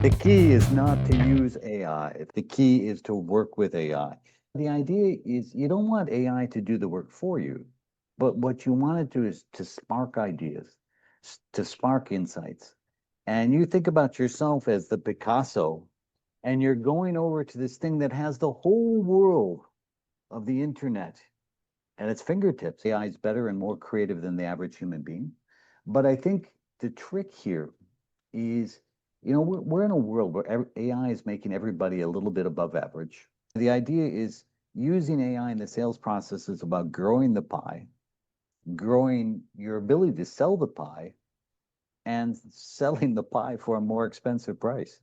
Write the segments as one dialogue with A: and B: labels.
A: The key is not to use AI. The key is to work with AI. The idea is you don't want AI to do the work for you, but what you want to do is to spark ideas, to spark insights. And you think about yourself as the Picasso, and you're going over to this thing that has the whole world of the internet at its fingertips. AI is better and more creative than the average human being. But I think the trick here is, we're in a world where AI is making everybody a little bit above average. The idea is using AI in the sales process is about growing the pie, growing your ability to sell the pie, and selling the pie for a more expensive price.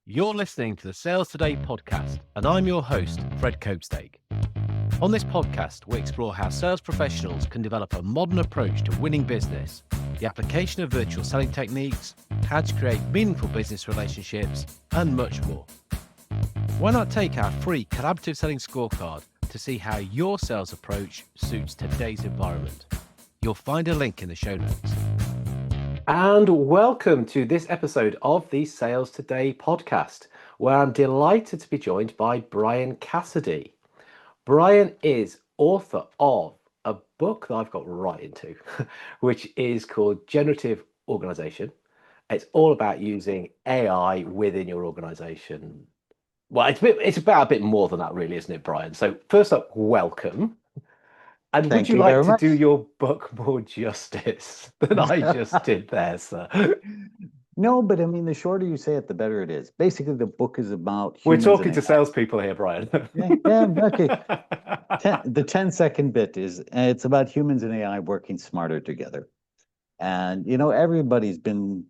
B: You're listening to the Sales Today podcast, and I'm your host, Fred Copestake. On this podcast, we explore how sales professionals can develop a modern approach to winning business, the application of virtual selling techniques, how to create meaningful business relationships, and much more. Why not take our free collaborative selling scorecard to see how your sales approach suits today's environment? You'll find a link in the show notes. And welcome to this episode of the Sales Today podcast, where I'm delighted to be joined by Bryan Cassady. Bryan is author of a book that I've got right into, which is called Generative Organization. It's all about using AI within your organization. Well, it's about a bit more than that, really, isn't it, Bryan? So first up, welcome. And would
A: Thank
B: you
A: you
B: like
A: very
B: to do
A: much.
B: your book more justice than I just did there, sir?
A: No, but I mean, the shorter you say it, the better it is. Basically, the book is about
B: We're
A: humans and
B: talking to
A: AI.
B: salespeople here, Bryan.
A: Yeah, okay. The 10-second bit is it's about humans and AI working smarter together. And, everybody's been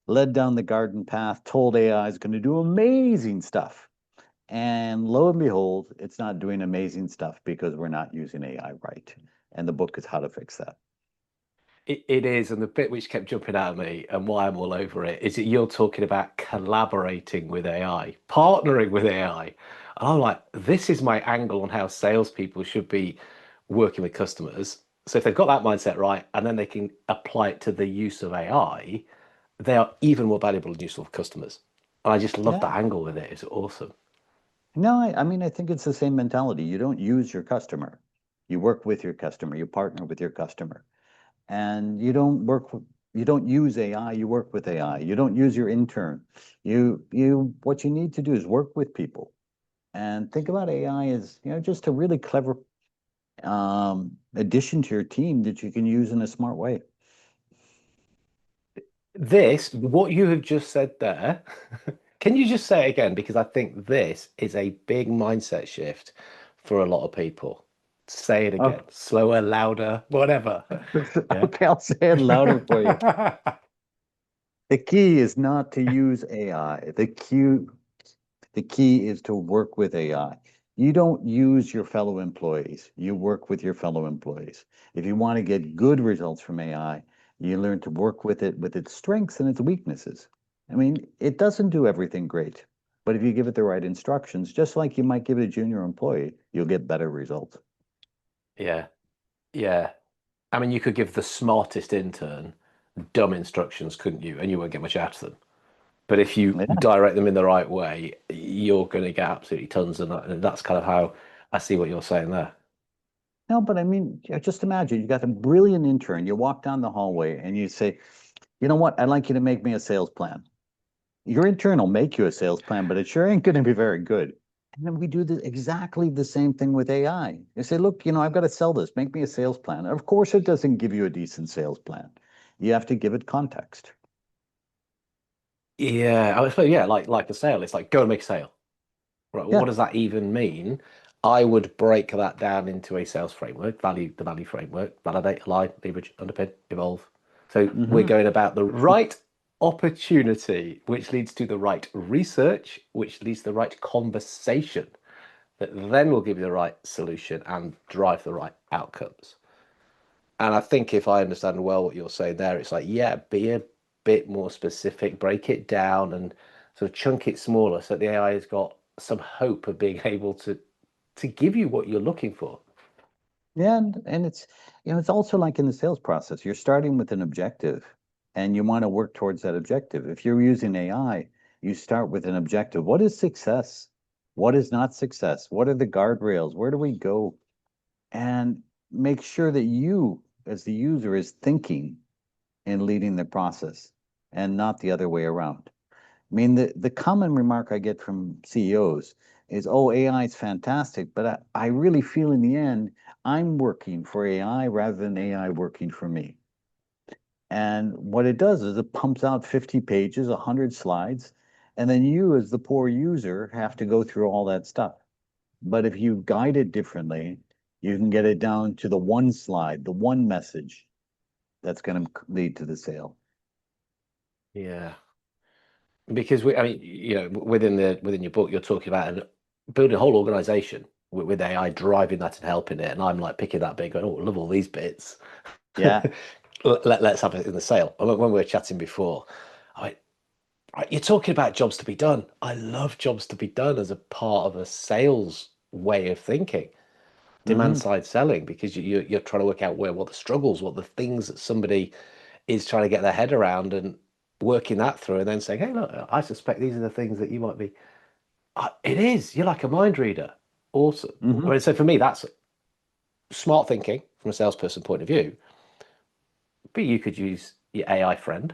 A: led down the garden path, told AI is going to do amazing stuff. And lo and behold, it's not doing amazing stuff because we're not using AI right. And the book is how to fix that.
B: It is, and the bit which kept jumping out at me and why I'm all over it is that you're talking about collaborating with AI, partnering with AI. And I'm like, this is my angle on how salespeople should be working with customers. So if they've got that mindset right, and then they can apply it to the use of AI, they are even more valuable and useful for customers. And I just love
A: Yeah.
B: that angle with it. It's awesome.
A: No, I mean, I think it's the same mentality. You don't use your customer. You work with your customer. You partner with your customer. And you don't use AI, you work with AI. You don't use your intern. What you need to do is work with people and think about AI as, just a really clever addition to your team that you can use in a smart way.
B: What you have just said there, can you just say it again? Because I think this is a big mindset shift for a lot of people. Say it again,
A: Okay.
B: slower, louder, whatever. Yeah.
A: Okay, I'll say it louder for you. The key is not to use AI. The key is to work with AI. You don't use your fellow employees. You work with your fellow employees. If you want to get good results from AI, you learn to work with it with its strengths and its weaknesses. I mean, it doesn't do everything great, but if you give it the right instructions, just like you might give it a junior employee, you'll get better results.
B: Yeah. Yeah. I mean, you could give the smartest intern dumb instructions, couldn't you? And you won't get much out of them. But if you
A: Yeah.
B: direct them in the right way, you're going to get absolutely tons. And that's kind of how I see what you're saying there.
A: No, but I mean, just imagine you got a brilliant intern. You walk down the hallway and you say, you know what? I'd like you to make me a sales plan. Your intern will make you a sales plan, but it sure ain't going to be very good. And then we do exactly the same thing with AI. You say, look, I've got to sell this. Make me a sales plan. Of course, it doesn't give you a decent sales plan. You have to give it context.
B: Yeah, I suppose, yeah, like a sale. It's like go and make a sale. Right. Well,
A: Yeah.
B: what does that even mean? I would break that down into a sales framework, the value framework, validate, align, leverage, underpin, evolve. So we're
A: Hmm.
B: going about the right opportunity, which leads to the right research, which leads to the right conversation that then will give you the right solution and drive the right outcomes. And I think if I understand well what you're saying there, it's like, yeah, be a bit more specific, break it down and sort of chunk it smaller so that the AI has got some hope of being able to give you what you're looking for.
A: Yeah, and it's also like in the sales process. You're starting with an objective, and you want to work towards that objective. If you're using AI, You start with an objective. What is success? What is not success? What are the guardrails? Where do we go? And make sure that you, as the user, is thinking and leading the process and not the other way around. I mean, the common remark I get from CEOs is, oh, AI is fantastic, but I really feel in the end, I'm working for AI rather than AI working for me. And what it does is it pumps out 50 pages, 100 slides, and then you, as the poor user, have to go through all that stuff. But if you guide it differently, you can get it down to the one slide, the one message that's going to lead to the sale.
B: Yeah. Because I mean, within your book, you're talking about building a whole organization with AI driving that and helping it. And I'm like picking that bit, going, "Oh, I love all these bits.
A: Yeah.
B: Let's have it in the sale." And when we were chatting before, I went, "Right, you're talking about jobs to be done. I love jobs to be done as a part of a sales way of thinking, demand
A: Hmm.
B: side selling, because you're trying to work out what the struggles, what the things that somebody is trying to get their head around and working that through, and then saying, hey, look, I suspect these are the things that you might be. It is. You're like a mind reader. Awesome. I
A: Hmm.
B: mean, so for me, that's smart thinking from a salesperson point of view. But you could use your AI friend.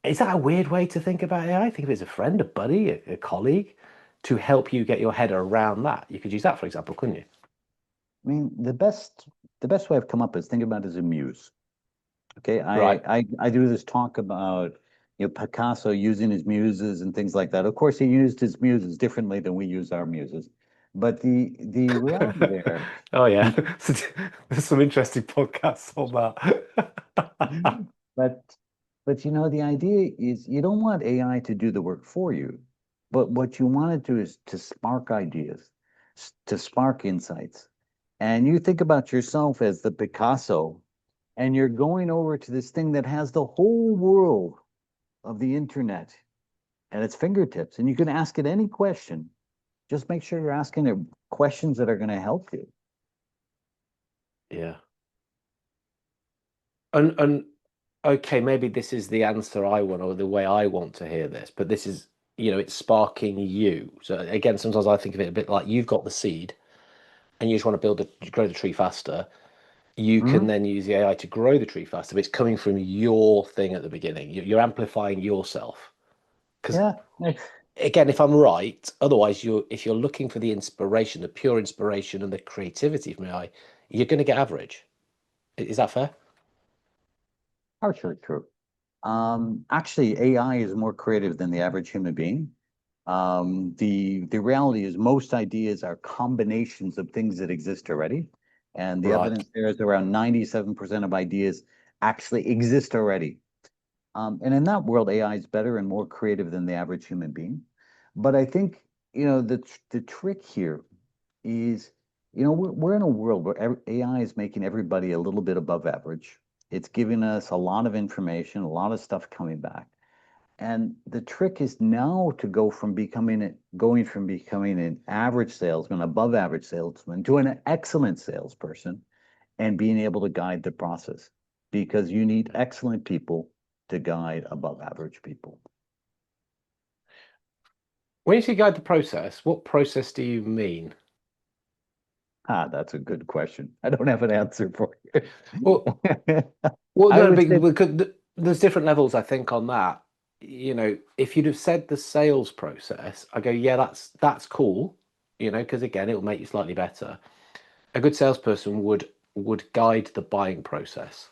B: Is that a weird way to think about AI? Think of it as a friend, a buddy, a colleague to help you get your head around that. You could use that, for example, couldn't you?
A: I mean, the best way I've come up is think about it as a muse. Okay,
B: Right.
A: I do this talk about Picasso using his muses and things like that. Of course, he used his muses differently than we use our muses, but the reality there,
B: Oh yeah, there's some interesting podcasts on that.
A: but the idea is you don't want AI to do the work for you, but what you want to do is to spark ideas, to spark insights, and you think about yourself as the Picasso, and you're going over to this thing that has the whole world of the internet at its fingertips, and you can ask it any question. Just make sure you're asking it questions that are going to help you.
B: Yeah. And okay, maybe this is the answer I want or the way I want to hear this, but this is, it's sparking you. So again, sometimes I think of it a bit like you've got the seed and you just want to grow the tree faster. You can
A: Mhm.
B: then use the AI to grow the tree faster, but it's coming from your thing at the beginning. You're amplifying yourself. Because
A: Yeah.
B: again, if I'm right, otherwise if you're looking for the inspiration, the pure inspiration and the creativity from AI, you're going to get average. Is that fair?
A: Partially true. Actually, AI is more creative than the average human being. The reality is most ideas are combinations of things that exist already, and the
B: Right.
A: evidence there is around 97% of ideas actually exist already. And in that world, AI is better and more creative than the average human being. But I think, the trick here is, we're in a world where AI is making everybody a little bit above average. It's giving us a lot of information, a lot of stuff coming back. And the trick is now to going from becoming an average salesman, above average salesman, to an excellent salesperson and being able to guide the process because you need excellent people to guide above average people.
B: When you say guide the process, what process do you mean?
A: Ah, that's a good question. I don't have an answer for
B: Well,
A: you.
B: well,
A: I
B: no,
A: would say,
B: because there's different levels, I think, on that. If you'd have said the sales process, I go, yeah, that's cool. Because again, it'll make you slightly better. A good salesperson would guide the buying process.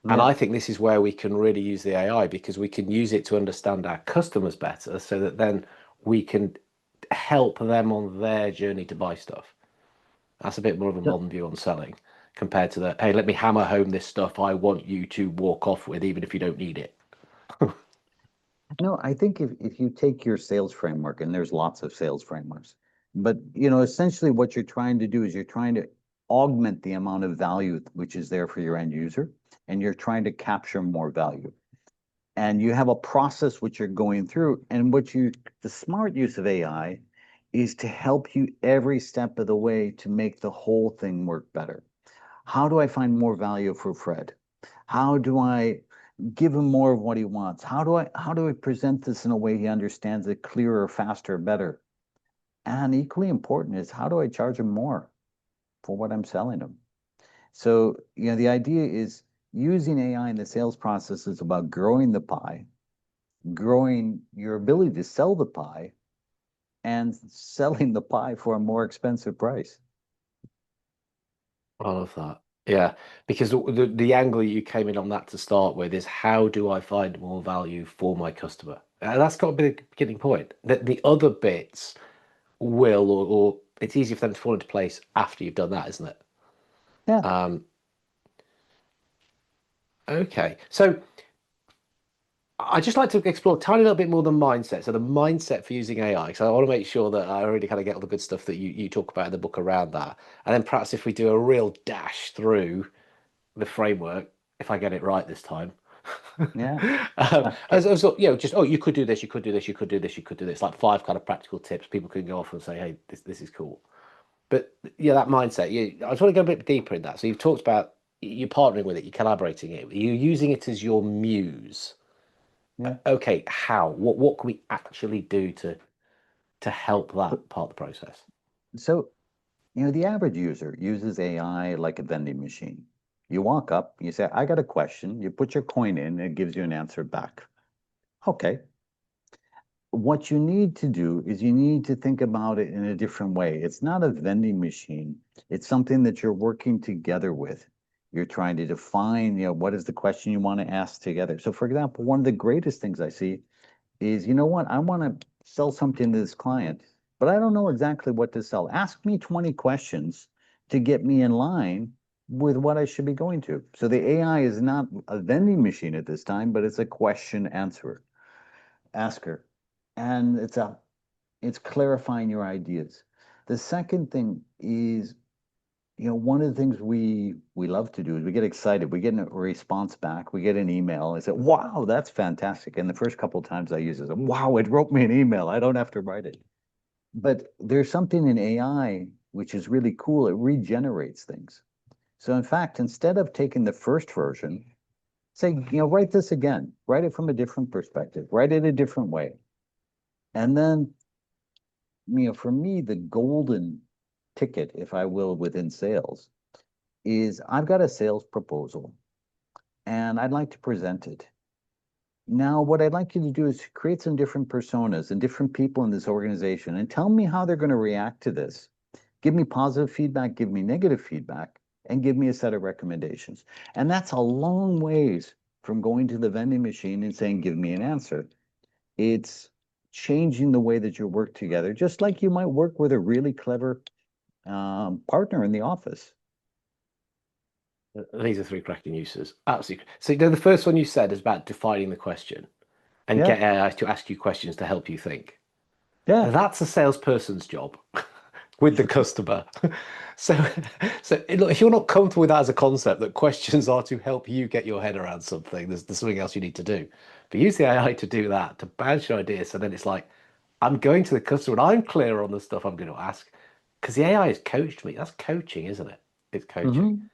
B: And
A: yeah,
B: I think this is where we can really use the AI because we can use it to understand our customers better so that then we can help them on their journey to buy stuff. That's a bit more of a
A: so-
B: modern view on selling compared to the, hey, let me hammer home this stuff I want you to walk off with, even if you don't need it.
A: no, I think if you take your sales framework, and there's lots of sales frameworks, but essentially what you're trying to do is you're trying to augment the amount of value which is there for your end user, and you're trying to capture more value. And you have a process which you're going through, and the smart use of AI is to help you every step of the way to make the whole thing work better. How do I find more value for Fred? How do I give him more of what he wants? How do I present this in a way he understands it clearer, faster, better? And equally important is how do I charge him more for what I'm selling him? So, the idea is using AI in the sales process is about growing the pie, growing your ability to sell the pie, and selling the pie for a more expensive price.
B: I love that. Yeah, because the angle you came in on that to start with is how do I find more value for my customer? And that's got to be the beginning point. That the other bits will, or it's easier for them to fall into place after you've done that, isn't it?
A: Yeah,
B: Um, okay, so I just like to explore a tiny little bit more the mindset. So the mindset for using AI. So I want to make sure that I already kind of get all the good stuff that you talk about in the book around that. And then perhaps if we do a real dash through the framework, if I get it right this time.
A: yeah.
B: Just you could do this, you could do this, you could do this, you could do this. Like five kind of practical tips people can go off and say, hey, this is cool. But yeah, that mindset. I just want to go a bit deeper in that. So you've talked about you're partnering with it, you're collaborating it, you're using it as your muse.
A: Yeah.
B: Okay, how? What can we actually do to help that part of the process?
A: So, the average user uses AI like a vending machine. You walk up, you say, I got a question, you put your coin in, and it gives you an answer back. Okay. What you need to do is you need to think about it in a different way. It's not a vending machine. It's something that you're working together with. You're trying to define, what is the question you want to ask together. So, for example, one of the greatest things I see is, you know what, I want to sell something to this client, but I don't know exactly what to sell. Ask me 20 questions to get me in line with what I should be going to. So the AI is not a vending machine at this time, but it's a question answerer, asker. And it's clarifying your ideas. The second thing is, one of the things we love to do is we get excited. We get a response back. We get an email. I say, "Wow, that's fantastic!" And the first couple of times I use it, "Wow, it wrote me an email. I don't have to write it." But there's something in AI which is really cool. It regenerates things. So in fact, instead of taking the first version, say, write this again. Write it from a different perspective. Write it a different way. And then, for me, the golden ticket, if I will, within sales is I've got a sales proposal and I'd like to present it. Now, what I'd like you to do is create some different personas and different people in this organization and tell me how they're going to react to this. Give me positive feedback, give me negative feedback, and give me a set of recommendations. And that's a long ways from going to the vending machine and saying, give me an answer. It's changing the way that you work together, just like you might work with a really clever partner in the office.
B: These are three cracking uses. Absolutely. So the first one you said is about defining the question and
A: Yeah,
B: get AI to ask you questions to help you think.
A: yeah.
B: That's a salesperson's job with the customer. So, look, if you're not comfortable with that as a concept, that questions are to help you get your head around something, there's something else you need to do. But use the AI to do that, to bounce your ideas. So then it's like, I'm going to the customer and I'm clear on the stuff I'm going to ask. Because the AI has coached me. That's coaching, isn't it? It's coaching.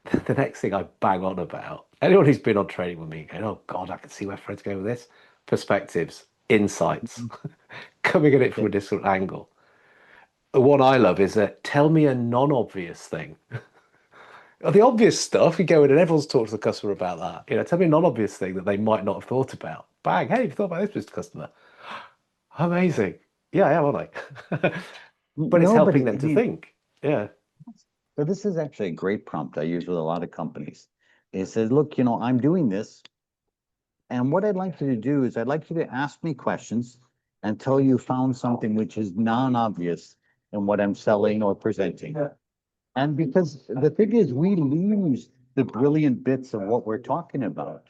A: Hmm.
B: The next thing I bang on about, anyone who's been on training with me going, oh God, I can see where Fred's going with this. Perspectives, insights, coming at it from a different angle. The one I love is tell me a non-obvious thing. The obvious stuff, you go in and everyone's talked to the customer about that. Tell me a non-obvious thing that they might not have thought about. Bang, hey, have you thought about this, Mr. Customer? Amazing. Yeah, I am, aren't I? But it's
A: No, but
B: helping them to think. Yeah.
A: so this is actually a great prompt I use with a lot of companies. It says, look, I'm doing this, and what I'd like you to do is I'd like you to ask me questions until you found something which is non-obvious in what I'm selling or presenting. And because the thing is, we lose the brilliant bits of what we're talking about,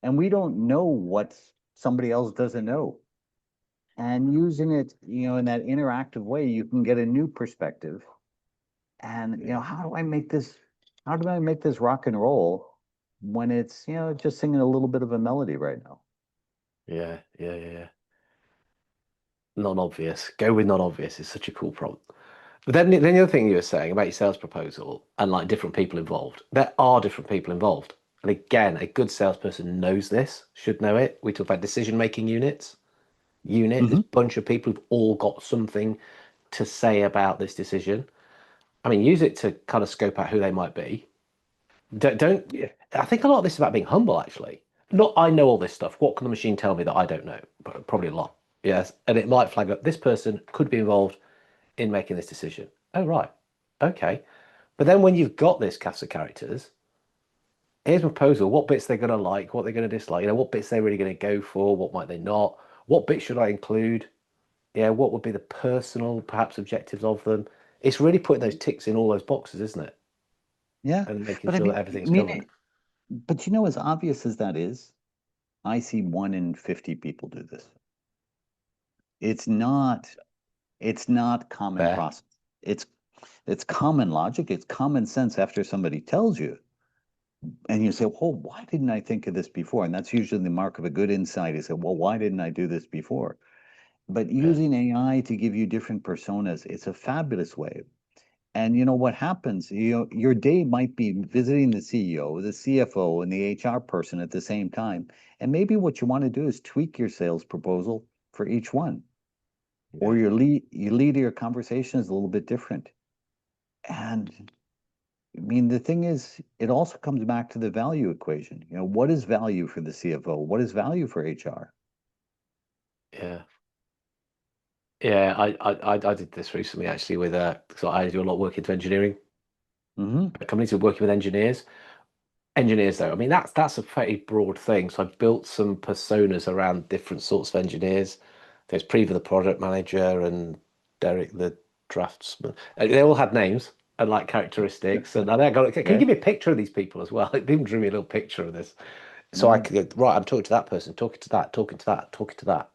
A: and we don't know what somebody else doesn't know. And using it, in that interactive way, you can get a new perspective. And how do I make this rock and roll when it's, just singing a little bit of a melody right now?
B: Yeah, yeah, yeah, yeah. Non-obvious. Go with non-obvious. It's such a cool prompt. But then the other thing you were saying about your sales proposal and like different people involved, there are different people involved. And again, a good salesperson knows this, should know it. We talk about decision-making units. This
A: Hmm.
B: bunch of people who've all got something to say about this decision. I mean, use it to kind of scope out who they might be. Don't. I think a lot of this is about being humble, actually. Not, I know all this stuff. What can the machine tell me that I don't know? Probably a lot. Yes, and it might flag up this person could be involved in making this decision. Oh, right. Okay. But then when you've got this cast of characters, here's a proposal. What bits they're going to like, what they're going to dislike, what bits they're really going to go for, what might they not, what bits should I include? Yeah, what would be the personal, perhaps, objectives of them? It's really putting those ticks in all those boxes, isn't it?
A: Yeah,
B: And making
A: but I
B: sure
A: mean,
B: that everything's covered.
A: but you know, as obvious as that is, I see 1 in 50 people do this. It's not, it's not common
B: Fair.
A: process. It's it's common logic, it's common sense after somebody tells you. And you say, well, why didn't I think of this before? And that's usually the mark of a good insight is that, well, why didn't I do this before? But
B: Yeah.
A: using AI to give you different personas, it's a fabulous way. And you know what happens? Your day might be visiting the CEO, the CFO, and the HR person at the same time. And maybe what you want to do is tweak your sales proposal for each one, or
B: Yeah.
A: your lead your conversation is a little bit different. And I mean, the thing is, it also comes back to the value equation. What is value for the CFO? What is value for HR?
B: Yeah. Yeah. I did this recently actually with so I do a lot of work into engineering.
A: Hmm.
B: Companies who are working with engineers. Engineers, though, I mean that's a pretty broad thing. So I've built some personas around different sorts of engineers. There's Preva, the product manager, and Derek, the draftsman. They all had names and like characteristics. And I got, can you
A: Okay.
B: give me a picture of these people as well? It even drew me a little picture of this. So I
A: Yeah.
B: could go, right, I'm talking to that person, talking to that, talking to that, talking to that.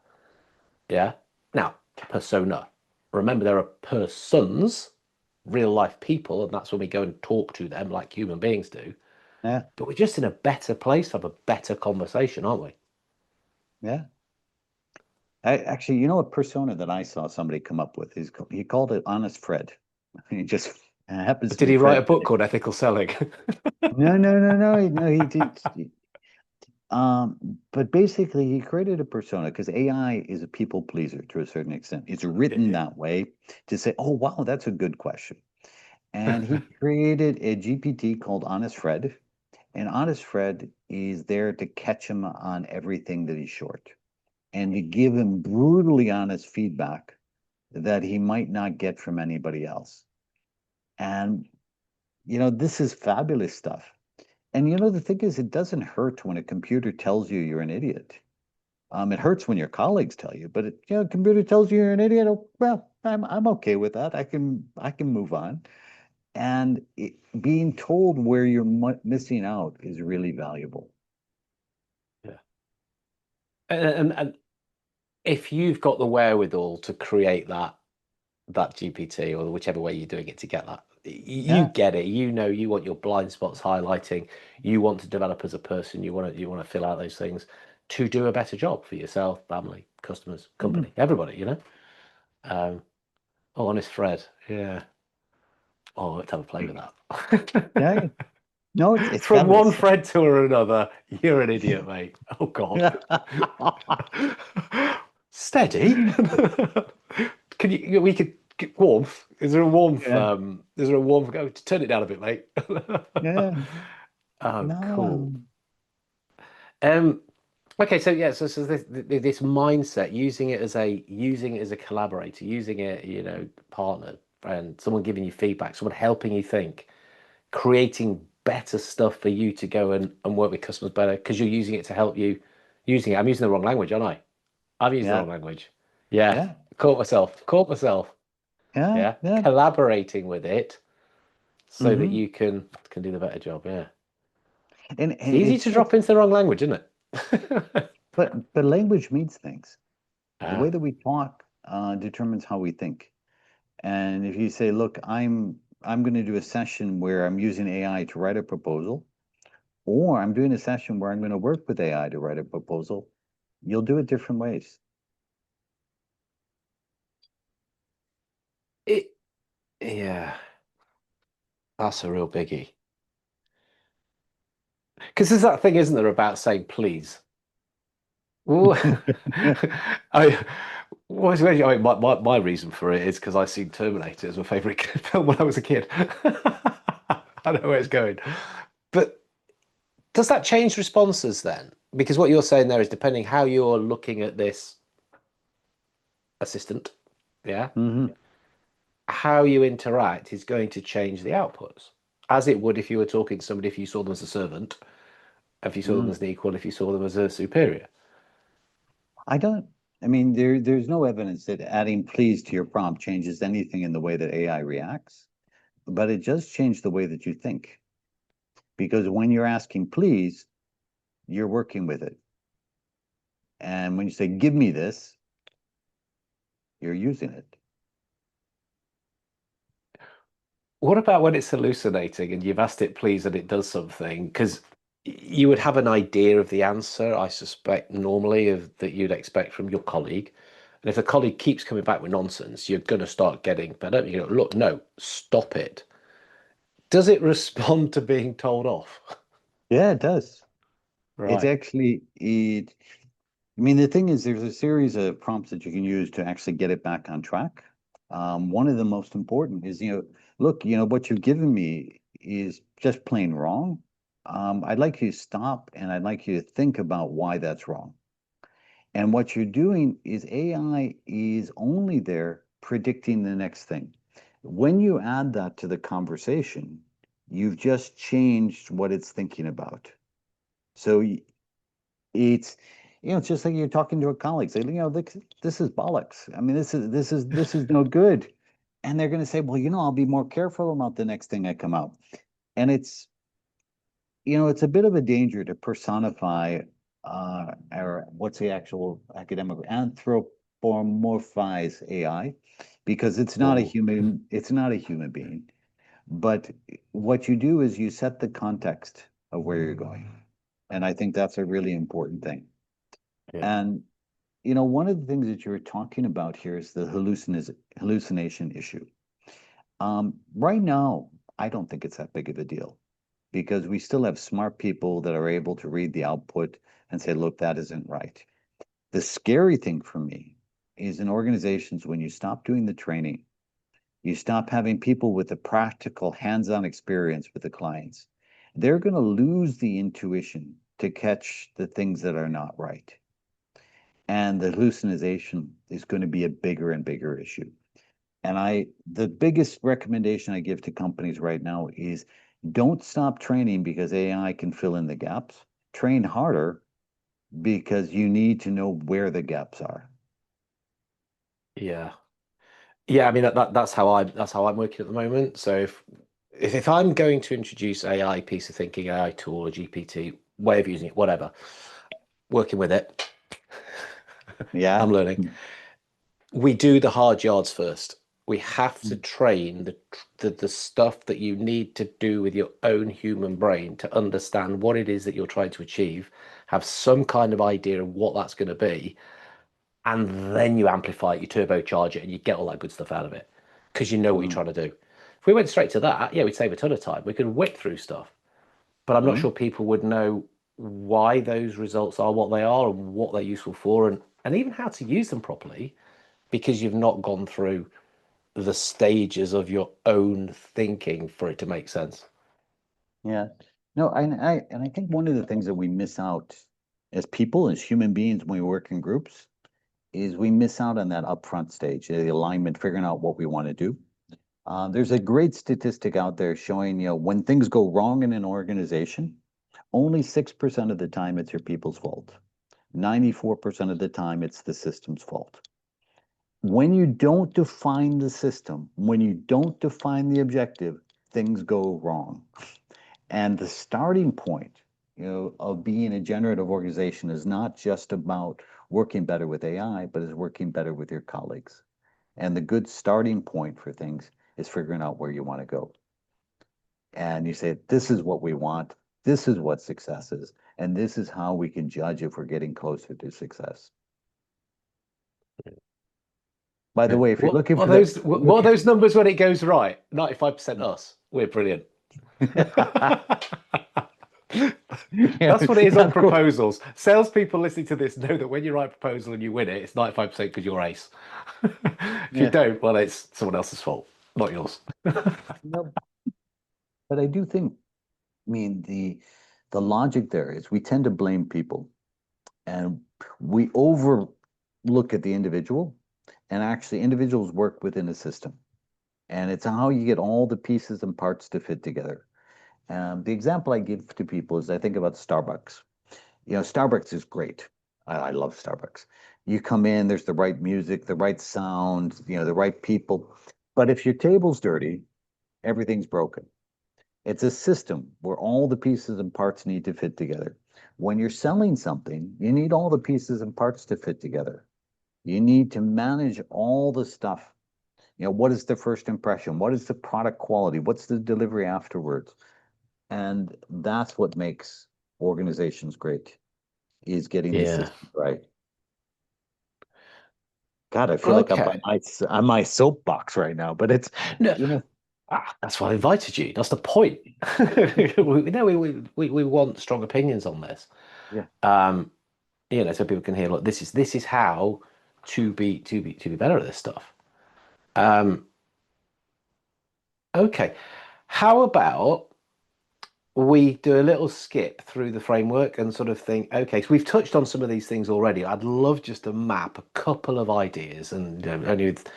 B: Yeah. Now, persona. Remember, there are persons, real life people, and that's when we go and talk to them like human beings do.
A: Yeah.
B: But we're just in a better place to have a better conversation, aren't we?
A: Yeah. Actually, a persona that I saw somebody come up with? He called it Honest Fred. He just happens to
B: Did
A: be
B: he write a
A: Fred
B: book
A: today.
B: called Ethical Selling?
A: No, no, no, no, no. But basically, he created a persona because AI is a people pleaser to a certain extent. It's written that way to say, "Oh, wow, that's a good question." And he created a GPT called Honest Fred, and Honest Fred is there to catch him on everything that he's short and to give him brutally honest feedback that he might not get from anybody else. And, this is fabulous stuff. And, the thing is, it doesn't hurt when a computer tells you you're an idiot. It hurts when your colleagues tell you, but computer tells you you're an idiot. Oh, well, I'm okay with that. I can move on. And being told where you're missing out is really valuable.
B: Yeah. And if you've got the wherewithal to create that GPT or whichever way you're doing it to get that, you
A: Yeah.
B: get it. You know you want your blind spots highlighting. You want to develop as a person. You want to fill out those things to do a better job for yourself, family, customers,
A: Mhm.
B: company, everybody. Um, oh, honest Fred. Yeah. Oh, let's have a play with
A: Yeah.
B: that.
A: No, it's
B: From one
A: fabulous stuff.
B: Fred to another, you're an idiot, mate. Oh God. Steady. Can you? We could get warmth. Is there a warmth?
A: Yeah.
B: Is there a warmth? Go turn it down a bit, mate.
A: Yeah.
B: Oh, cool.
A: No.
B: Um, okay, so yeah, so this mindset, using it as a collaborator, using it, partner, friend, someone giving you feedback, someone helping you think, creating better stuff for you to go and work with customers better because you're using it to help you. Using it, I'm using the wrong language, aren't I? I've used the
A: Yeah.
B: wrong language. Yeah,
A: Yeah.
B: caught myself. Caught myself.
A: Yeah.
B: Yeah,
A: Yeah.
B: collaborating with it so that
A: Hmm.
B: you can do the better job. Yeah, it's
A: And
B: easy
A: it's
B: to
A: just,
B: drop into the wrong language, isn't it?
A: but language means things. The way
B: Ah,
A: that we talk determines how we think. And if you say, look, I'm going to do a session where I'm using AI to write a proposal, or I'm doing a session where I'm going to work with AI to write a proposal, you'll do it different ways.
B: it. Yeah, that's a real biggie. Because there's that thing, isn't there, about saying please? Well, I, I mean, my reason for it is because I seen Terminator as my favorite film when I was a kid. I know where it's going. But does that change responses then? Because what you're saying there is depending how you're looking at this assistant, yeah,
A: Hmm.
B: how you interact is going to change the outputs, as it would if you were talking to somebody, if you saw them as a servant, if you saw them
A: Hmm.
B: as an equal, if you saw them as a superior.
A: I don't, I mean, there's no evidence that adding please to your prompt changes anything in the way that AI reacts, but it does change the way that you think. Because when you're asking please, you're working with it. And when you say, give me this, you're using it.
B: What about when it's hallucinating and you've asked it please and it does something? Because you would have an idea of the answer, I suspect, normally that you'd expect from your colleague. And if the colleague keeps coming back with nonsense, you're going to start getting fed up. You go, look, no, stop it. Does it respond to being told off?
A: Yeah, it does. It's
B: Right.
A: actually, I mean, the thing is, there's a series of prompts that you can use to actually get it back on track. One of the most important is, look, what you've given me is just plain wrong. I'd like you to stop and I'd like you to think about why that's wrong. And what you're doing is AI is only there predicting the next thing. When you add that to the conversation, you've just changed what it's thinking about. So it's it's just like you're talking to a colleague. Say, this is bollocks. I mean, this is no good. And they're going to say, well, I'll be more careful about the next thing I come out. And it's a bit of a danger to personify or what's the actual academic anthropomorphize AI because
B: Oh,
A: it's not a human being. But what you do is you set the context of where you're going. And I think that's a really important thing.
B: yeah.
A: And one of the things that you were talking about here is the hallucination issue. Right now, I don't think it's that big of a deal because we still have smart people that are able to read the output and say, look, that isn't right. The scary thing for me is in organizations when you stop doing the training, you stop having people with the practical hands-on experience with the clients, they're going to lose the intuition to catch the things that are not right. And the hallucination is going to be a bigger and bigger issue. And the biggest recommendation I give to companies right now is don't stop training because AI can fill in the gaps. Train harder because you need to know where the gaps are.
B: Yeah. Yeah, I mean that's how I'm working at the moment. So if I'm going to introduce AI piece of thinking, AI tool, a GPT, way of using it, whatever, working with it,
A: Yeah.
B: I'm learning. We do the hard yards first. We have to train the stuff that you need to do with your own human brain to understand what it is that you're trying to achieve, have some kind of idea of what that's going to be, and then you amplify it, you turbocharge it, and you get all that good stuff out of it because you know what you're
A: Mhm.
B: trying to do. If we went straight to that, yeah, we'd save a ton of time. We could whip through stuff, but I'm not
A: Mhm.
B: sure people would know why those results are what they are and what they're useful for, and even how to use them properly because you've not gone through the stages of your own thinking for it to make sense.
A: Yeah. No, I think one of the things that we miss out as people, as human beings, when we work in groups, is we miss out on that upfront stage, the alignment, figuring out what we want to do. There's a great statistic out there showing, when things go wrong in an organization, only 6% of the time it's your people's fault. 94% of the time it's the system's fault. When you don't define the system, when you don't define the objective, things go wrong. And the starting point, of being a generative organization is not just about working better with AI, but is working better with your colleagues. And the good starting point for things is figuring out where you want to go. And you say, this is what we want, this is what success is, and this is how we can judge if we're getting closer to success. By the
B: Yeah.
A: way, if you're
B: What
A: looking
B: are
A: for the
B: those? What are
A: look,
B: those numbers when it goes right? 95% us. We're brilliant.
A: Yeah,
B: That's what it is on
A: of course.
B: proposals. Salespeople listening to this know that when you write a proposal and you win it, it's 95% because you're ace. If you
A: Yeah.
B: don't, well, it's someone else's fault, not yours.
A: No, but I do think, I mean, the logic there is we tend to blame people and we overlook at the individual, and actually individuals work within a system. And it's how you get all the pieces and parts to fit together. The example I give to people is I think about Starbucks. Starbucks is great. I love Starbucks. You come in, there's the right music, the right sound, the right people. But if your table's dirty, everything's broken. It's a system where all the pieces and parts need to fit together. When you're selling something, you need all the pieces and parts to fit together. You need to manage all the stuff. What is the first impression? What is the product quality? What's the delivery afterwards? And that's what makes organizations great, is getting the
B: Yeah.
A: system right. God, I feel like I'm
B: Okay.
A: on my soapbox right now, but it's,
B: No,
A: you know,
B: that's why I invited you. That's the point. No, we want strong opinions on this.
A: yeah.
B: Um, so people can hear, look, this is how to be better at this stuff. Um, okay. How about we do a little skip through the framework and sort of think, okay, so we've touched on some of these things already. I'd love just to map a couple of ideas, and only with,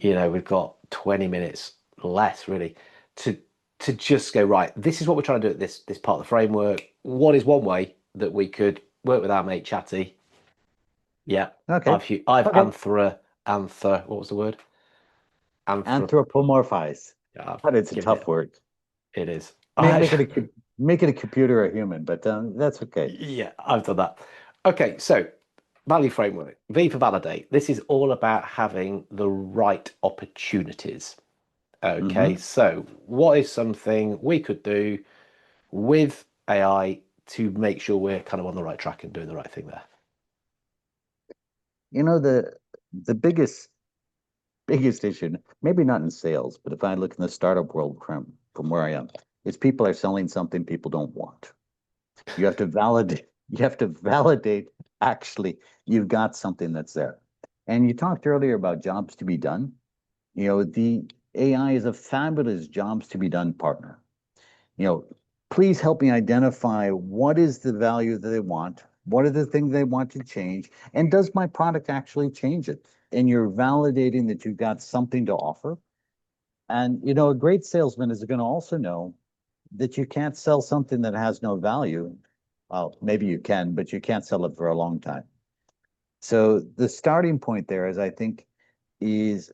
B: we've got 20 minutes less really to just go, right, this is what we're trying to do at this part of the framework. What is one way that we could work with our mate Chatty? Yeah,
A: Okay.
B: I've
A: Okay.
B: what was the word? Anthrop
A: Anthropomorphize.
B: I've
A: But it's a
B: given
A: tough
B: it.
A: word.
B: It is.
A: Make it make it a computer or a human, but that's okay.
B: Yeah, I've done that. Okay, so value framework, V for validate. This is all about having the right opportunities. Okay,
A: Hmm.
B: so what is something we could do with AI to make sure we're kind of on the right track and doing the right thing there?
A: The biggest issue, maybe not in sales, but if I look in the startup world from where I am, is people are selling something people don't want. You have to validate, you have to validate actually you've got something that's there. And you talked earlier about jobs to be done. The AI is a fabulous jobs to be done partner. you know, Please help me identify what is the value that they want, what are the things they want to change, and does my product actually change it? And you're validating that you've got something to offer. And a great salesman is going to also know that you can't sell something that has no value. Well, maybe you can, but you can't sell it for a long time. So the starting point there is, I think, is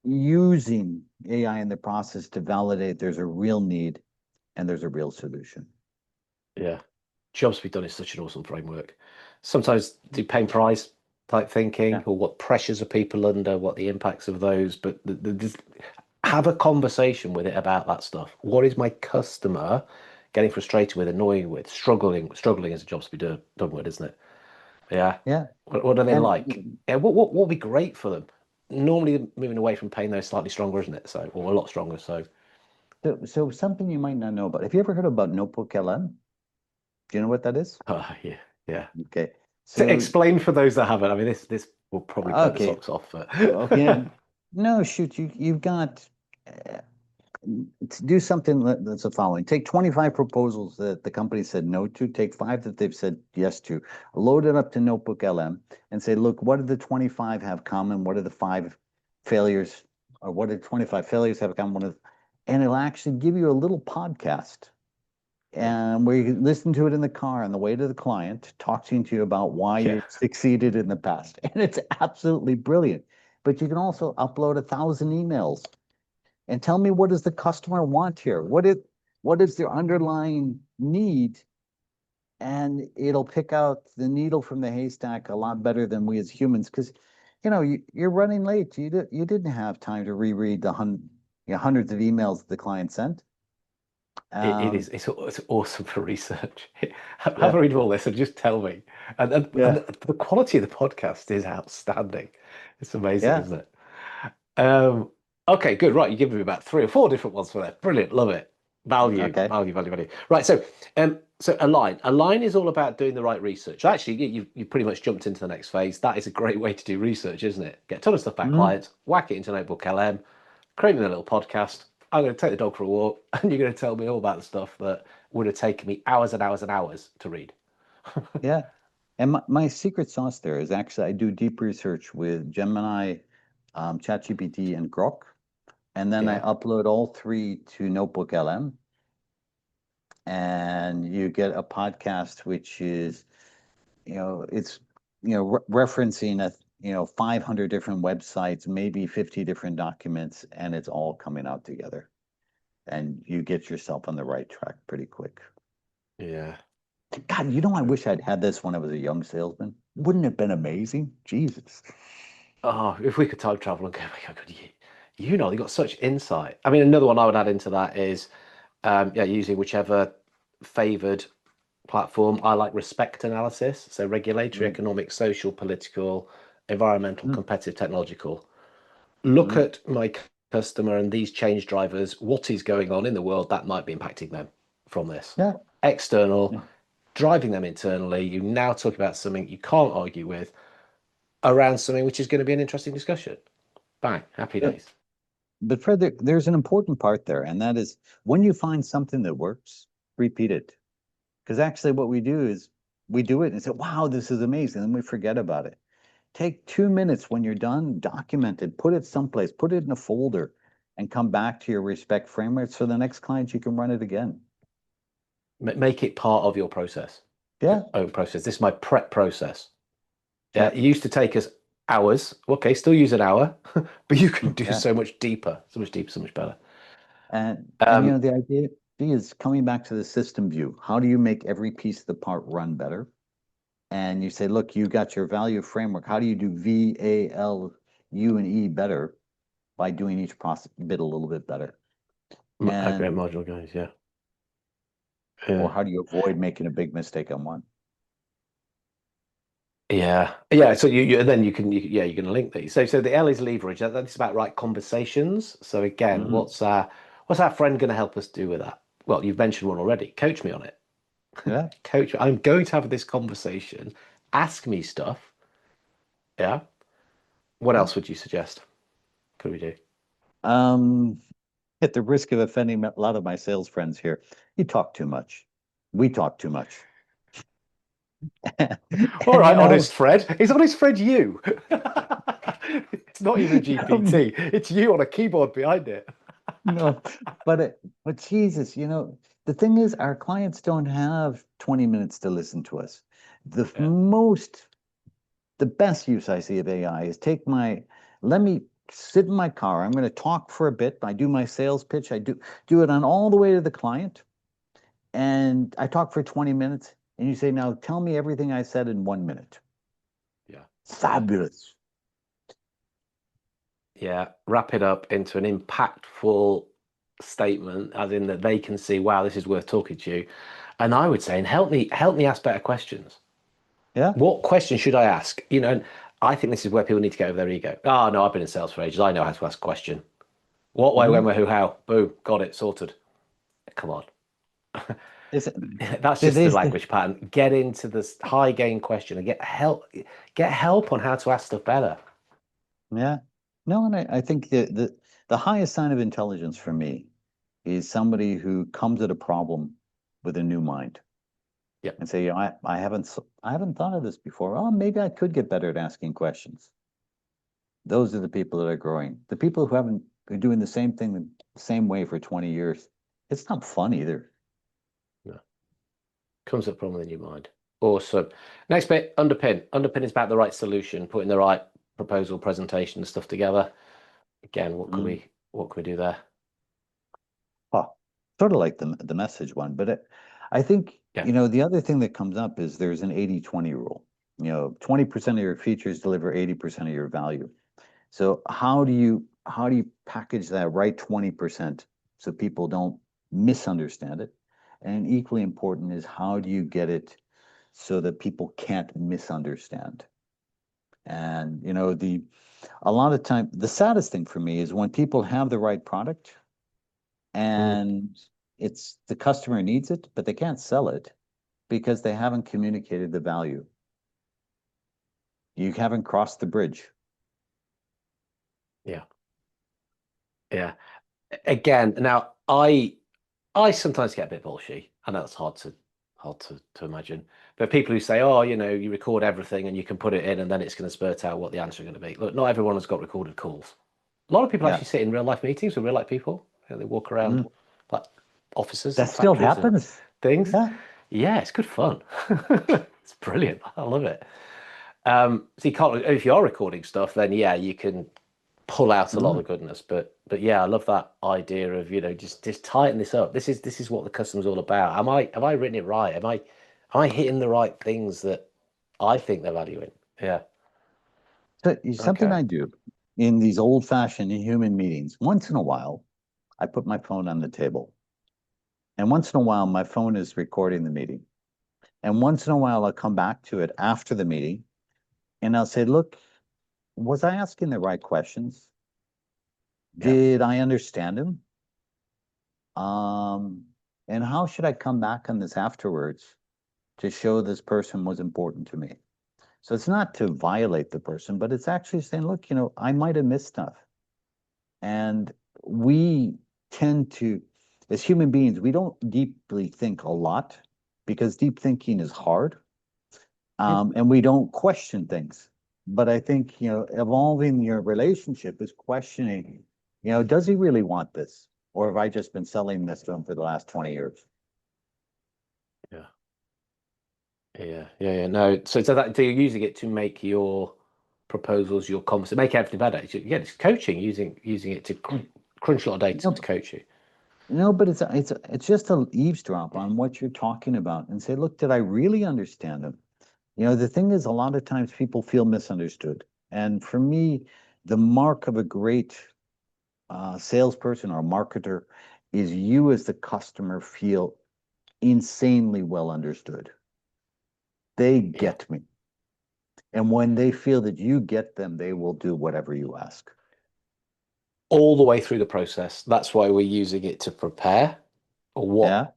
A: using AI in the process to validate there's a real need and there's a real solution.
B: Yeah. Jobs to be done is such an awesome framework. Sometimes do pain price type thinking,
A: Yeah.
B: or what pressures are people under, what the impacts of those, but just have a conversation with it about that stuff. What is my customer getting frustrated with, annoying with, struggling as a job to be done with, isn't it? Yeah.
A: Yeah.
B: What are they
A: And
B: like? Yeah, what would be great for them? Normally moving away from pain though is slightly stronger, isn't it? So, or a lot stronger. So
A: so something you might not know about. Have you ever heard about Notebook LM? Do you know what that is?
B: yeah, yeah.
A: Okay.
B: To
A: So,
B: explain for those that haven't, I mean this will probably blow the
A: okay.
B: socks off, but
A: Okay. No, shoot, you've got uh, to do something that's the following. Take 25 proposals that the company said no to, take five that they've said yes to, load it up to Notebook LM and say, look, what do the 25 have common? What are the five failures? Or what do 25 failures have common? And it'll actually give you a little podcast
B: yeah,
A: and where you can listen to it in the car on the way to the client, talking to you about why
B: yeah,
A: you succeeded in the past. And it's absolutely brilliant. But you can also upload 1,000 emails and tell me, what does the customer want here? What is their underlying need? And it'll pick out the needle from the haystack a lot better than we as humans, because you're running late. You didn't have time to reread the hundreds of emails the client sent.
B: it
A: Um,
B: is. It's awesome for research. Have
A: yeah,
B: a read of all this and just tell me. And
A: yeah,
B: the quality of the podcast is outstanding. It's amazing,
A: yeah.
B: isn't it? Um, okay, good. Right, you give me about three or four different ones for that. Brilliant, love it. Value,
A: Okay.
B: value, value, value. Right. So align. Align is all about doing the right research. Actually, you've pretty much jumped into the next phase. That is a great way to do research, isn't it? Get a ton of stuff about
A: Mhm.
B: clients, whack it into Notebook LM, create me a little podcast. I'm going to take the dog for a walk, and you're going to tell me all about the stuff that would have taken me hours and hours and hours to read.
A: Yeah. And my secret sauce there is actually I do deep research with Gemini, ChatGPT, and Grok, and then I
B: Yeah.
A: upload all three to Notebook LM, and you get a podcast which is, it's, referencing 500 different websites, maybe 50 different documents, and it's all coming out together, and you get yourself on the right track pretty quick.
B: Yeah.
A: God, I wish I'd had this when I was a young salesman. Wouldn't it have been amazing? Jesus.
B: Oh, if we could time travel and go back, could you know, they got such insight. I mean, another one I would add into that is, yeah, using whichever favored platform. I like respect analysis, so regulatory,
A: Mm,
B: economic, social, political, environmental,
A: mm,
B: competitive, technological. Look
A: mm.
B: at my customer and these change drivers. What is going on in the world that might be impacting them from this?
A: Yeah.
B: External,
A: Yeah.
B: driving them internally. You now talk about something you can't argue with around something which is going to be an interesting discussion. Bang, happy
A: But,
B: days.
A: but Fred, there's an important part there, and that is when you find something that works, repeat it. Because actually, what we do is we do it and say, wow, this is amazing. And we forget about it. Take 2 minutes when you're done, document it, put it someplace, put it in a folder, and come back to your respect framework. So the next client, you can run it again.
B: Make it part of your process, your
A: Yeah.
B: own process. This is my prep process. Yeah,
A: Yeah.
B: it used to take us hours. Okay, still use an hour, but you can do
A: Yeah.
B: so much deeper, so much deeper, so much better.
A: And
B: Um,
A: the idea is coming back to the system view. How do you make every piece of the part run better? And you say, look, you got your value framework. How do you do V, A, L, U, and E better by doing each process bit a little bit better?
B: Aggregate
A: And
B: marginal gains, yeah.
A: or
B: Yeah.
A: how do you avoid making a big mistake on one?
B: Yeah, yeah. So you then yeah, you can link these. So the L is leverage. That's about right conversations. So again,
A: Hmm.
B: what's our friend going to help us do with that? Well, you've mentioned one already. Coach me on it.
A: Yeah.
B: Coach, I'm going to have this conversation. Ask me stuff. Yeah. What
A: Yeah.
B: else would you suggest? Could we do?
A: Um, at the risk of offending a lot of my sales friends here, you talk too much. We talk too much.
B: All
A: And
B: right, honest Fred. Is honest Fred you? It's not even a
A: um,
B: GPT. It's you on a keyboard behind it.
A: no, but Jesus, the thing is, our clients don't have 20 minutes to listen to us. The
B: Yeah.
A: most, the best use I see of AI is let me sit in my car. I'm going to talk for a bit. I do my sales pitch. I do it on all the way to the client, and I talk for 20 minutes. And you say, now tell me everything I said in 1 minute.
B: Yeah. Yeah.
A: Fabulous.
B: Yeah. Wrap it up into an impactful statement, as in that they can see, wow, this is worth talking to you. And I would say, and help me ask better questions.
A: Yeah.
B: What question should I ask? And I think this is where people need to get over their ego. Oh no, I've been in sales for ages. I know how to ask a question. What, why, when,
A: Hmm.
B: where, who, how? Boom, got it, sorted. Come on.
A: It's,
B: That's
A: it
B: just the
A: is,
B: language pattern. Get into this high gain question and get help on how to ask stuff better.
A: yeah. No, and I think the highest sign of intelligence for me is somebody who comes at a problem with a new mind
B: Yeah.
A: and say, I haven't thought of this before. Oh, maybe I could get better at asking questions. Those are the people that are growing. The people who haven't are doing the same thing the same way for 20 years. It's not fun either.
B: No. Comes up problem in your mind. Awesome. Next bit, underpin. Underpin is about the right solution, putting the right proposal, presentation, and stuff together. Again,
A: Mm.
B: what could we do there?
A: Oh, sort of like the message one, but I think,
B: Yeah.
A: the other thing that comes up is there's an 80-20 rule. 20% of your features deliver 80% of your value. So how do you package that right 20% so people don't misunderstand it? And equally important is how do you get it so that people can't misunderstand? And a lot of time the saddest thing for me is when people have the right product
B: Mm.
A: and it's the customer needs it, but they can't sell it because they haven't communicated the value. You haven't crossed the bridge.
B: Yeah. Yeah. Again, now I sometimes get a bit bullshit. I know it's hard to imagine. But people who say, oh, you record everything and you can put it in and then it's going to spurt out what the answer is going to be. Look, not everyone has got recorded calls. A lot of people
A: Yeah.
B: actually sit in real life meetings with real life people. They walk around
A: Mm.
B: like offices
A: That
B: and
A: still
B: factories and
A: happens.
B: things.
A: Yeah.
B: Yeah, it's good fun. It's brilliant. I love it. So you can't, if you are recording stuff, then yeah, you can pull out a lot of
A: Mm.
B: the goodness. But yeah, I love that idea of, just tighten this up. This is what the customer's all about. Have I written it right? Am I hitting the right things that I think they're valuing? Yeah.
A: So something
B: Okay.
A: I do in these old-fashioned human meetings, once in a while, I put my phone on the table. And once in a while, my phone is recording the meeting. And once in a while, I'll come back to it after the meeting and I'll say, look, was I asking the right questions?
B: Yeah.
A: Did I understand them? Um, and how should I come back on this afterwards to show this person was important to me? So it's not to violate the person, but it's actually saying, look, I might have missed stuff. And we tend to, as human beings, we don't deeply think a lot because deep thinking is hard. And we don't question things. But I think, evolving your relationship is questioning, does he really want this? Or have I just been selling this to him for the last 20 years?
B: Yeah. Yeah. No. So you're using it to make your proposals, your conversation, make everything better. It's coaching, using it to crunch a lot of data to
A: No,
B: coach you.
A: no, but it's just a eavesdrop on what you're talking about and say, look, did I really understand him? The thing is, a lot of times people feel misunderstood. And for me, the mark of a great salesperson or marketer is you as the customer feel insanely well understood. They
B: Yeah.
A: get me. And when they feel that you get them, they will do whatever you ask.
B: All the way through the process. That's why we're using it to prepare what
A: Yeah.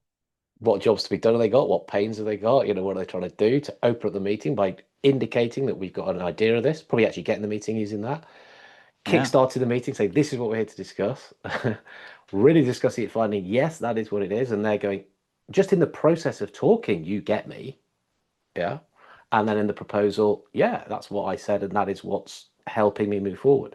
B: what jobs to be done have they got, what pains have they got, what are they trying to do to open up the meeting by indicating that we've got an idea of this, probably actually getting the meeting using that,
A: Yeah.
B: kickstarting the meeting, say this is what we're here to discuss, really discussing it, finding yes, that is what it is, and they're going, just in the process of talking, you get me, yeah, and then in the proposal, yeah, that's what I said, and that is what's helping me move forward.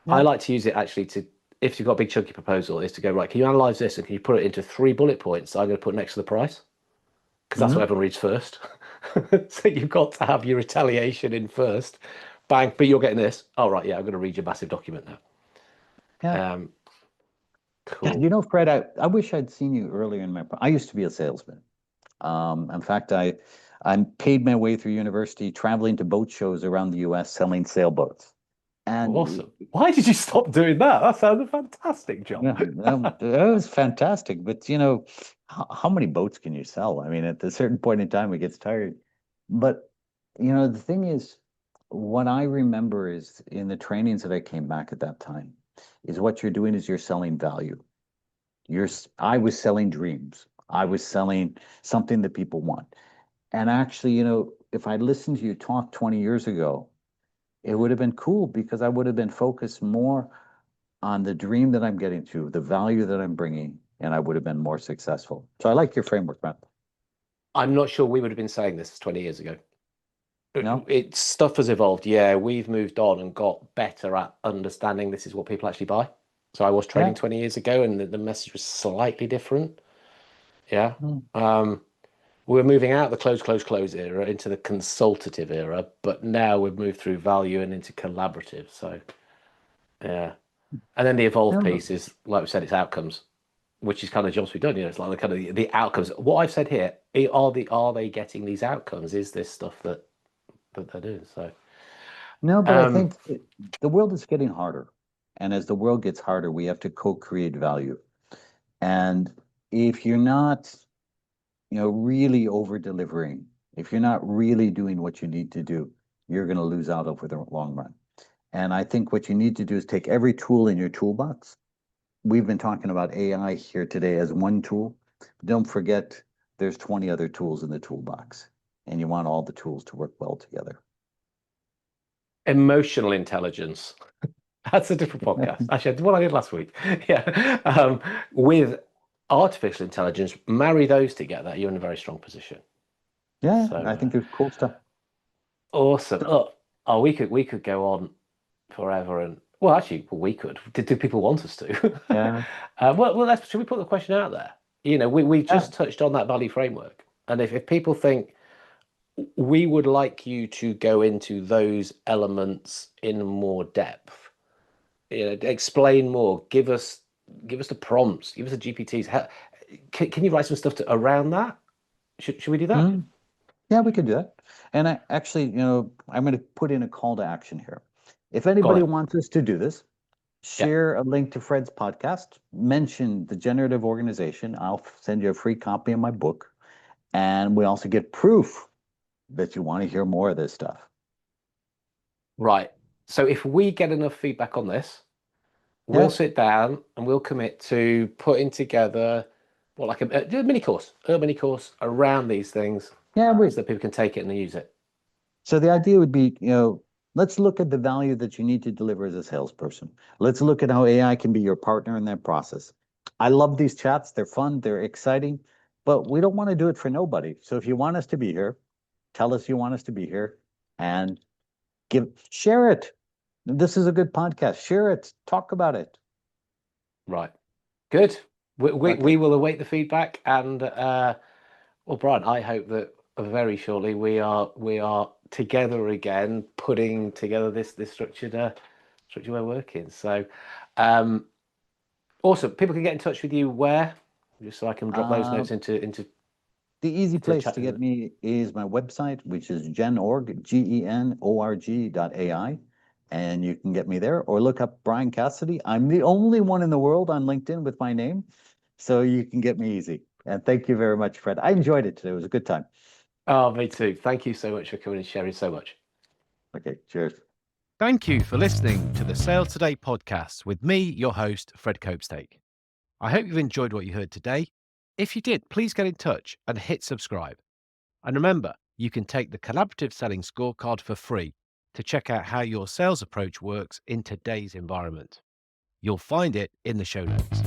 B: I
A: Yeah.
B: like to use it actually to, if you've got a big chunky proposal, is to go, right, can you analyze this and can you put it into 3 bullet points I'm going to put next to the price? Because that's what
A: Hmm.
B: everyone reads first. So you've got to have your retaliation in first. Bang, but you're getting this. All right, yeah, I'm going to read your massive document
A: Yeah.
B: now.
A: Yeah.
B: Cool.
A: Fred, I wish I'd seen you earlier in I used to be a salesman. In fact, I paid my way through university, traveling to boat shows around the US selling sailboats. And
B: Awesome. Why did you stop doing that? That sounds a fantastic job.
A: yeah, that was fantastic. But how many boats can you sell? I mean, at a certain point in time, it gets tired. But the thing is, what I remember is in the trainings that I came back at that time, is what you're doing is you're selling value. I was selling dreams. I was selling something that people want. And actually, if I listened to you talk 20 years ago, it would have been cool because I would have been focused more on the dream that I'm getting to, the value that I'm bringing, and I would have been more successful. So I like your framework, Matt.
B: I'm not sure we would have been saying this 20 years ago.
A: No?
B: Stuff has evolved. Yeah, we've moved on and got better at understanding this is what people actually buy. So I was
A: Yeah.
B: trading 20 years ago and the message was slightly different. Yeah.
A: Mm.
B: We're moving out of the close era into the consultative era, but now we've moved through value and into collaborative. So yeah. And then the evolve
A: No.
B: piece is, like we said, it's outcomes, which is kind of jobs we've done. It's like the kind of the outcomes. What I've said here, are they getting these outcomes? Is this stuff that they're doing? So
A: No, but I
B: um,
A: think the world is getting harder. And as the world gets harder, we have to co-create value. And if you're not, really over delivering, if you're not really doing what you need to do, you're going to lose out over the long run. And I think what you need to do is take every tool in your toolbox we've been talking about AI here today as one tool. Don't forget, there's 20 other tools in the toolbox, and you want all the tools to work well together.
B: Emotional intelligence. That's a different podcast. Actually, what I did last week. Yeah. With artificial intelligence, marry those together, you're in a very strong position.
A: Yeah,
B: So
A: I think there's cool stuff.
B: awesome. We could go on forever, and well, actually, we could. Do people want us to?
A: Yeah.
B: Should we put the question out there? We
A: Yeah.
B: just touched on that value framework, and if people think we would like you to go into those elements in more depth, explain more, give us the prompts, give us the GPTs. Can you write some stuff around that? Should we do that?
A: Mhm. Yeah, we could do that. And I actually, I'm going to put in a call to action here. If
B: Go on
A: anybody
B: then.
A: wants us to do this,
B: Yeah.
A: share a link to Fred's podcast, mention the Generative Organization. I'll send you a free copy of my book. And we also get proof that you want to hear more of this stuff.
B: Right. So if we get enough feedback on this, we'll
A: Yeah.
B: sit down and we'll commit to putting together like a mini course, around these things,
A: Yeah,
B: so that people can take it and use it.
A: so the idea would be, let's look at the value that you need to deliver as a salesperson. Let's look at how AI can be your partner in that process. I love these chats. They're fun. They're exciting, but we don't want to do it for nobody. So if you want us to be here, tell us you want us to be here and share it. This is a good podcast. Share it. Talk about it.
B: Right. Good.
A: Okay.
B: We will await the feedback, and well, Brian, I hope that very shortly we are together again, putting together this structured way of working. So, awesome. People can get in touch with you where, just so I can drop those notes into
A: The easy
B: the
A: place
B: chat.
A: to get me is my website, which is genorg.ai, and you can get me there, or look up Bryan Cassady. I'm the only one in the world on LinkedIn with my name, so you can get me easy. And thank you very much, Fred. I enjoyed it today. It was a good time.
B: Oh, me too. Thank you so much for coming and sharing so much.
A: Okay, cheers.
B: Thank you for listening to the Sales Today podcast with me, your host, Fred Copestake. I hope you've enjoyed what you heard today. If you did, please get in touch and hit subscribe. And remember, you can take the collaborative selling scorecard for free to check out how your sales approach works in today's environment. You'll find it in the show notes.